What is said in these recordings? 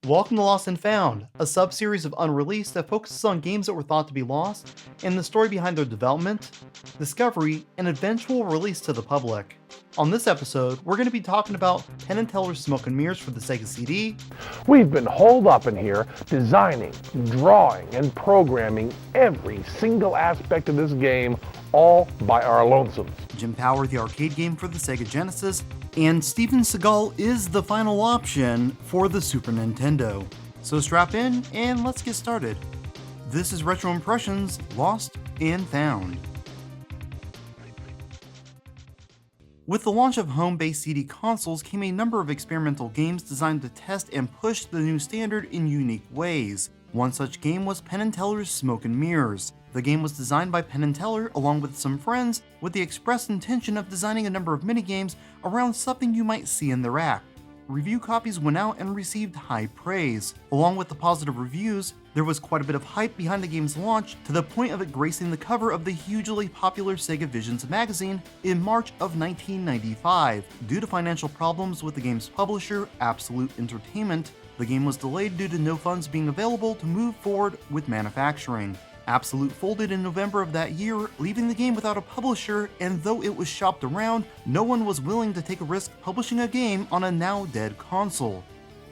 Welcome to Lost and Found, a sub-series of Unreleased that focuses on games that were thought to be lost, and the story behind their development, discovery, and eventual release to the public. On this episode, we're going to be talking about Penn Teller's Smoke and Mirrors for the Sega CD. We've been holed up in here designing, drawing, and programming every single aspect of this game all by our lonesomes. Jim Power, the arcade game for the Sega Genesis, and Steven Seagal is the final option for the Super Nintendo. So strap in and let's get started. This is Retro Impressions, Lost and Found. With the launch of home-based CD consoles came a number of experimental games designed to test and push the new standard in unique ways. One such game was Penn Teller's Smoke and Mirrors. The game was designed by Penn Teller along with some friends with the express intention of designing a number of minigames around something you might see in the rack. Review copies went out and received high praise. Along with the positive reviews, there was quite a bit of hype behind the game's launch to the point of it gracing the cover of the hugely popular Sega Visions magazine in March of 1995. Due to financial problems with the game's publisher, Absolute Entertainment, the game was delayed due to no funds being available to move forward with manufacturing. Absolute folded in November of that year, leaving the game without a publisher, and though it was shopped around, no one was willing to take a risk publishing a game on a now dead console.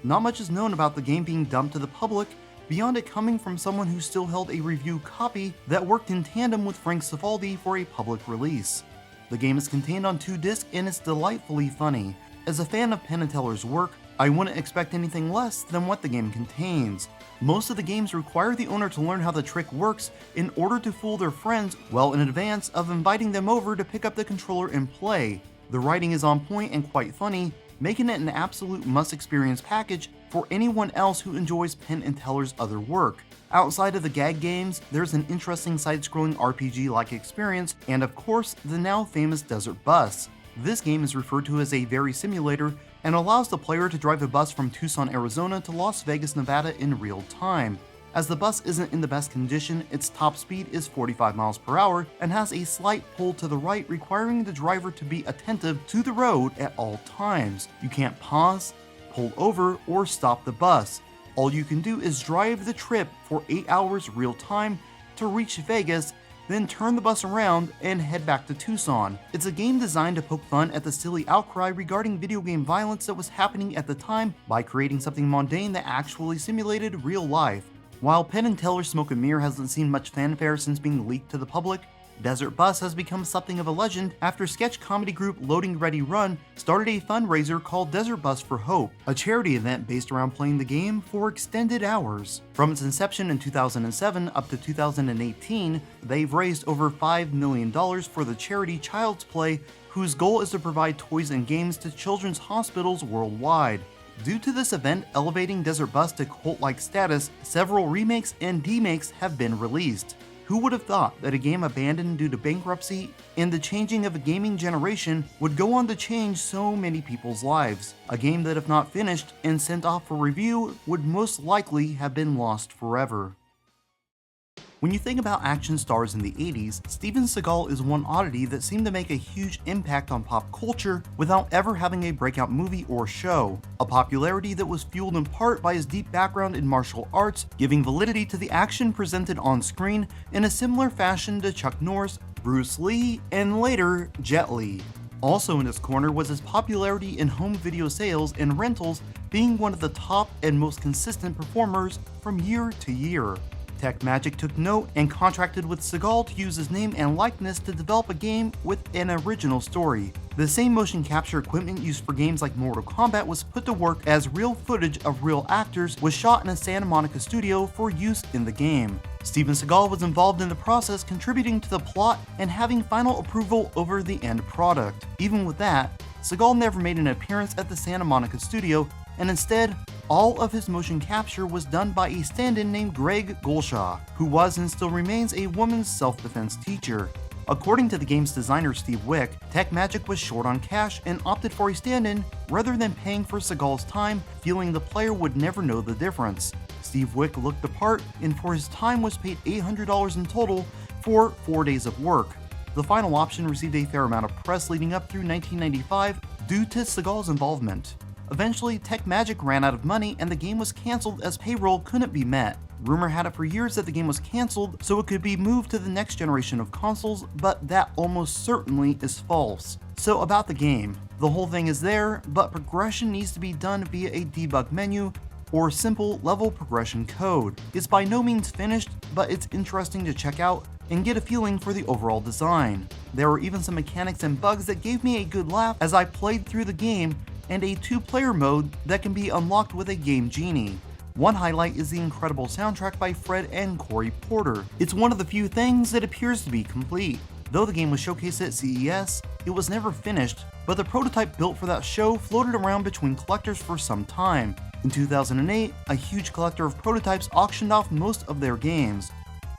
Not much is known about the game being dumped to the public, beyond it coming from someone who still held a review copy that worked in tandem with Frank Cifaldi for a public release. The game is contained on 2 discs and it's delightfully funny. As a fan of Penn Teller's work, I wouldn't expect anything less than what the game contains. Most of the games require the owner to learn how the trick works in order to fool their friends well in advance of inviting them over to pick up the controller and play. The writing is on point and quite funny, making it an absolute must-experience package for anyone else who enjoys Penn and Teller's other work. Outside of the gag games, there's an interesting side-scrolling RPG-like experience, and of course, the now famous Desert Bus. This game is referred to as a very simulator and allows the player to drive a bus from Tucson, Arizona to Las Vegas, Nevada in real time. As the bus isn't in the best condition, its top speed is 45 miles per hour and has a slight pull to the right, requiring the driver to be attentive to the road at all times. You can't pause, pull over, or stop the bus. All you can do is drive the trip for 8 hours real time to reach Vegas, then turn the bus around and head back to Tucson. It's a game designed to poke fun at the silly outcry regarding video game violence that was happening at the time by creating something mundane that actually simulated real life. While Penn Teller's Smoke and Mirror hasn't seen much fanfare since being leaked to the public, Desert Bus has become something of a legend after sketch comedy group Loading Ready Run started a fundraiser called Desert Bus for Hope, a charity event based around playing the game for extended hours. From its inception in 2007 up to 2018, they've raised over $5 million for the charity Child's Play, whose goal is to provide toys and games to children's hospitals worldwide. Due to this event elevating Desert Bus to cult-like status, several remakes and demakes have been released. Who would have thought that a game abandoned due to bankruptcy and the changing of a gaming generation would go on to change so many people's lives? A game that if not finished and sent off for review would most likely have been lost forever. When you think about action stars in the 80s, Steven Seagal is one oddity that seemed to make a huge impact on pop culture without ever having a breakout movie or show. A popularity that was fueled in part by his deep background in martial arts, giving validity to the action presented on screen in a similar fashion to Chuck Norris, Bruce Lee, and later Jet Li. Also in his corner was his popularity in home video sales and rentals, being one of the top and most consistent performers from year to year. Tech Magic took note and contracted with Seagal to use his name and likeness to develop a game with an original story. The same motion capture equipment used for games like Mortal Kombat was put to work as real footage of real actors was shot in a Santa Monica studio for use in the game. Steven Seagal was involved in the process, contributing to the plot and having final approval over the end product. Even with that, Seagal never made an appearance at the Santa Monica studio, and instead, all of his motion capture was done by a stand-in named Greg Golshaw, who was and still remains a woman's self-defense teacher. According to the game's designer Steve Wick, Tech Magic was short on cash and opted for a stand-in rather than paying for Seagal's time, feeling the player would never know the difference. Steve Wick looked the part and for his time was paid $800 in total for 4 days of work. The final option received a fair amount of press leading up through 1995 due to Seagal's involvement. Eventually, Tech Magic ran out of money and the game was cancelled as payroll couldn't be met. Rumor had it for years that the game was cancelled so it could be moved to the next generation of consoles, but that almost certainly is false. So about the game, the whole thing is there, but progression needs to be done via a debug menu or simple level progression code. It's by no means finished, but it's interesting to check out and get a feeling for the overall design. There were even some mechanics and bugs that gave me a good laugh as I played through the game, and a 2-player mode that can be unlocked with a Game Genie. One highlight is the incredible soundtrack by Fred and Corey Porter. It's one of the few things that appears to be complete. Though the game was showcased at CES, it was never finished, but the prototype built for that show floated around between collectors for some time. In 2008, a huge collector of prototypes auctioned off most of their games.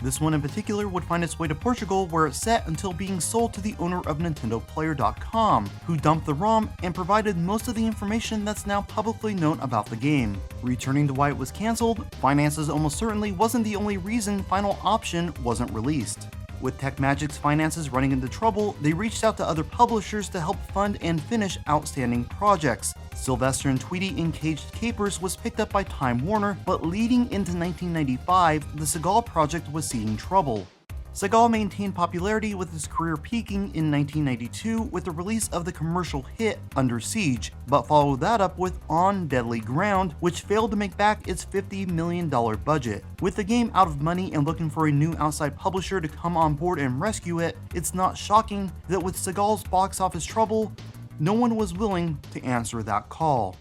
This one in particular would find its way to Portugal, where it sat until being sold to the owner of NintendoPlayer.com, who dumped the ROM and provided most of the information that's now publicly known about the game. Returning to why it was cancelled, finances almost certainly wasn't the only reason Final Option wasn't released. With Tech Magic's finances running into trouble, they reached out to other publishers to help fund and finish outstanding projects. Sylvester and Tweety in Caged Capers was picked up by Time Warner, but leading into 1995, the Seagal project was seeing trouble. Seagal maintained popularity with his career peaking in 1992 with the release of the commercial hit Under Siege, but followed that up with On Deadly Ground, which failed to make back its $50 million budget. With the game out of money and looking for a new outside publisher to come on board and rescue it, it's not shocking that with Seagal's box office trouble, no one was willing to answer that call.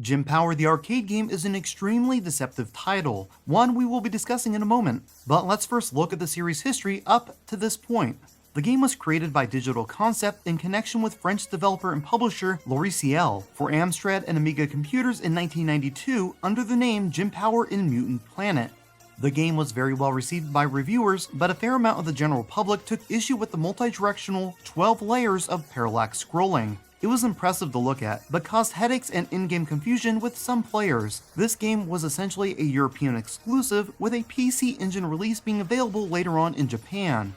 Jim Power the arcade game is an extremely deceptive title, one we will be discussing in a moment, but let's first look at the series' history up to this point. The game was created by Digital Concept in connection with French developer and publisher Seagal for Amstrad and Amiga computers in 1992 under the name Jim Power in Mutant Planet. The game was very well received by reviewers, but a fair amount of the general public took issue with the multi-directional 12 layers of parallax scrolling. It was impressive to look at, but caused headaches and in-game confusion with some players. This game was essentially a European exclusive, with a PC Engine release being available later on in Japan.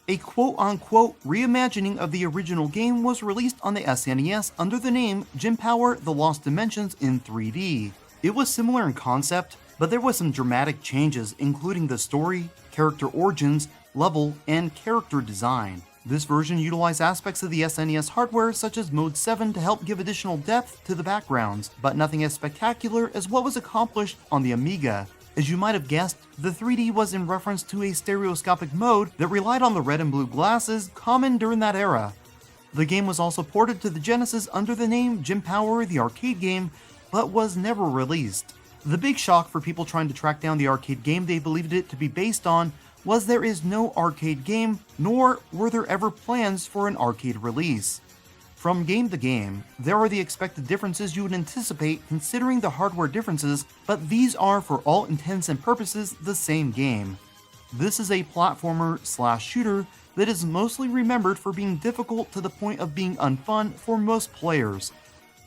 A quote-unquote reimagining of the original game was released on the SNES under the name Jim Power The Lost Dimensions in 3D. It was similar in concept, but there was some dramatic changes, including the story, character origins, level, and character design. This version utilized aspects of the SNES hardware such as Mode 7 to help give additional depth to the backgrounds, but nothing as spectacular as what was accomplished on the Amiga. As you might have guessed, the 3D was in reference to a stereoscopic mode that relied on the red and blue glasses common during that era. The game was also ported to the Genesis under the name Jim Power the arcade game, but was never released. The big shock for people trying to track down the arcade game they believed it to be based on was there is no arcade game, nor were there ever plans for an arcade release. From game to game, there are the expected differences you would anticipate considering the hardware differences, but these are for all intents and purposes the same game. This is a platformer/shooter that is mostly remembered for being difficult to the point of being unfun for most players.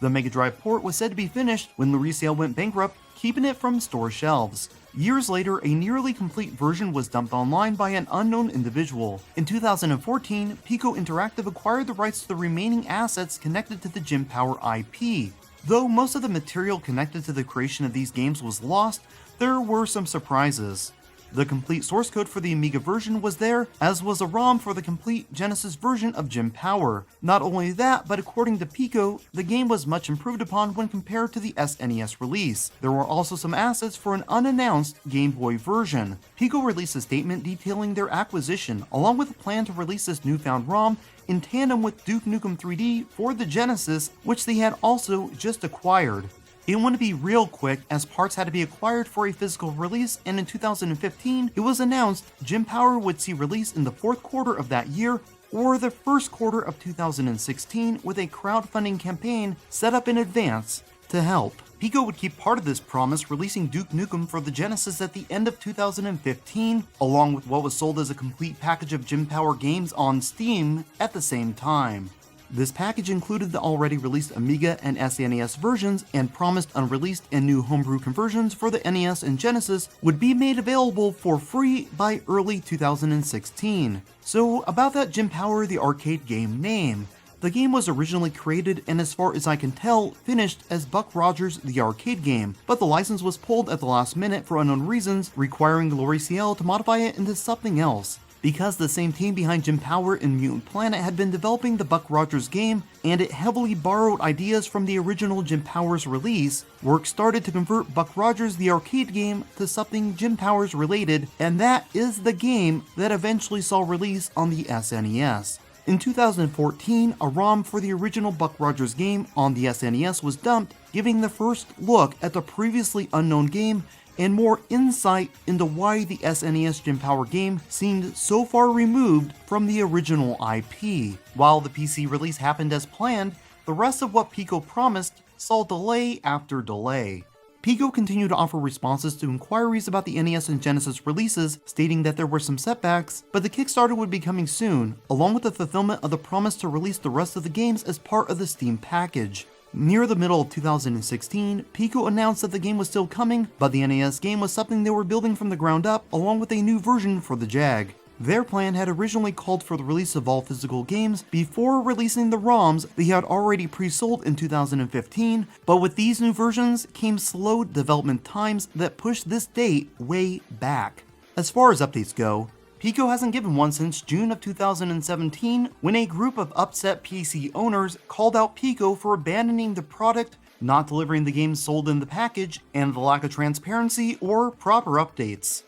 The Mega Drive port was said to be finished when Seagal went bankrupt, keeping it from store shelves. Years later, a nearly complete version was dumped online by an unknown individual. In 2014, Pico Interactive acquired the rights to the remaining assets connected to the Jim Power IP. Though most of the material connected to the creation of these games was lost, there were some surprises. The complete source code for the Amiga version was there, as was a ROM for the complete Genesis version of Jim Power. Not only that, but according to Pico, the game was much improved upon when compared to the SNES release. There were also some assets for an unannounced Game Boy version. Pico released a statement detailing their acquisition, along with a plan to release this newfound ROM in tandem with Duke Nukem 3D for the Genesis, which they had also just acquired. It wouldn't be real quick, as parts had to be acquired for a physical release, and in 2015, it was announced Jim Power would see release in the fourth quarter of that year or the first quarter of 2016 with a crowdfunding campaign set up in advance to help. Pico would keep part of this promise, releasing Duke Nukem for the Genesis at the end of 2015, along with what was sold as a complete package of Jim Power games on Steam at the same time. This package included the already released Amiga and SNES versions and promised unreleased and new homebrew conversions for the NES and Genesis would be made available for free by early 2016. So about that Jim Power the arcade game name. The game was originally created and, as far as I can tell, finished as Buck Rogers the arcade game, but the license was pulled at the last minute for unknown reasons, requiring L'Oreal to modify it into something else. Because the same team behind Jim Power and Mutant Planet had been developing the Buck Rogers game, and it heavily borrowed ideas from the original Jim Powers release, work started to convert Buck Rogers the arcade game to something Jim Powers related, and that is the game that eventually saw release on the SNES. In 2014, a ROM for the original Buck Rogers game on the SNES was dumped, giving the first look at the previously unknown game and more insight into why the SNES Jim Power game seemed so far removed from the original IP. While the PC release happened as planned, the rest of what Pico promised saw delay after delay. Pico continued to offer responses to inquiries about the NES and Genesis releases, stating that there were some setbacks, but the Kickstarter would be coming soon, along with the fulfillment of the promise to release the rest of the games as part of the Steam package. Near the middle of 2016, Pico announced that the game was still coming, but the NES game was something they were building from the ground up, along with a new version for the Jag. Their plan had originally called for the release of all physical games before releasing the ROMs they had already pre-sold in 2015, but with these new versions came slow development times that pushed this date way back. As far as updates go, Pico hasn't given one since June of 2017, when a group of upset PC owners called out Pico for abandoning the product, not delivering the games sold in the package, and the lack of transparency or proper updates.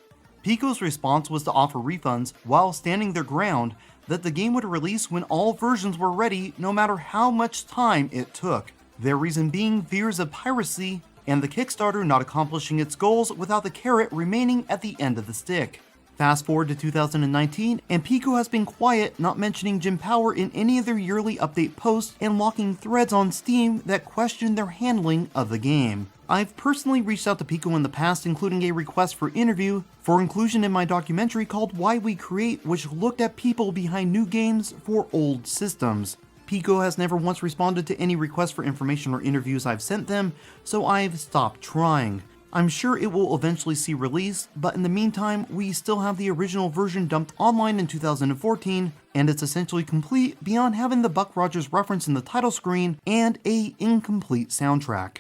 Pico's response was to offer refunds while standing their ground that the game would release when all versions were ready, no matter how much time it took. Their reason being fears of piracy and the Kickstarter not accomplishing its goals without the carrot remaining at the end of the stick. Fast forward to 2019, and Pico has been quiet, not mentioning Jim Power in any of their yearly update posts and locking threads on Steam that question their handling of the game. I've personally reached out to Pico in the past, including a request for interview for inclusion in my documentary called Why We Create, which looked at people behind new games for old systems. Pico has never once responded to any requests for information or interviews I've sent them, so I've stopped trying. I'm sure it will eventually see release, but in the meantime, we still have the original version dumped online in 2014, and it's essentially complete beyond having the Buck Rogers reference in the title screen and a incomplete soundtrack.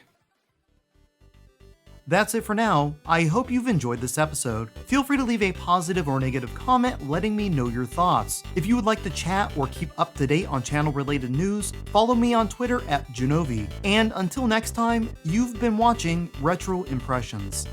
That's it for now. I hope you've enjoyed this episode. Feel free to leave a positive or negative comment letting me know your thoughts. If you would like to chat or keep up to date on channel related news, follow me on Twitter at Jenovi. And until next time, you've been watching Retro Impressions.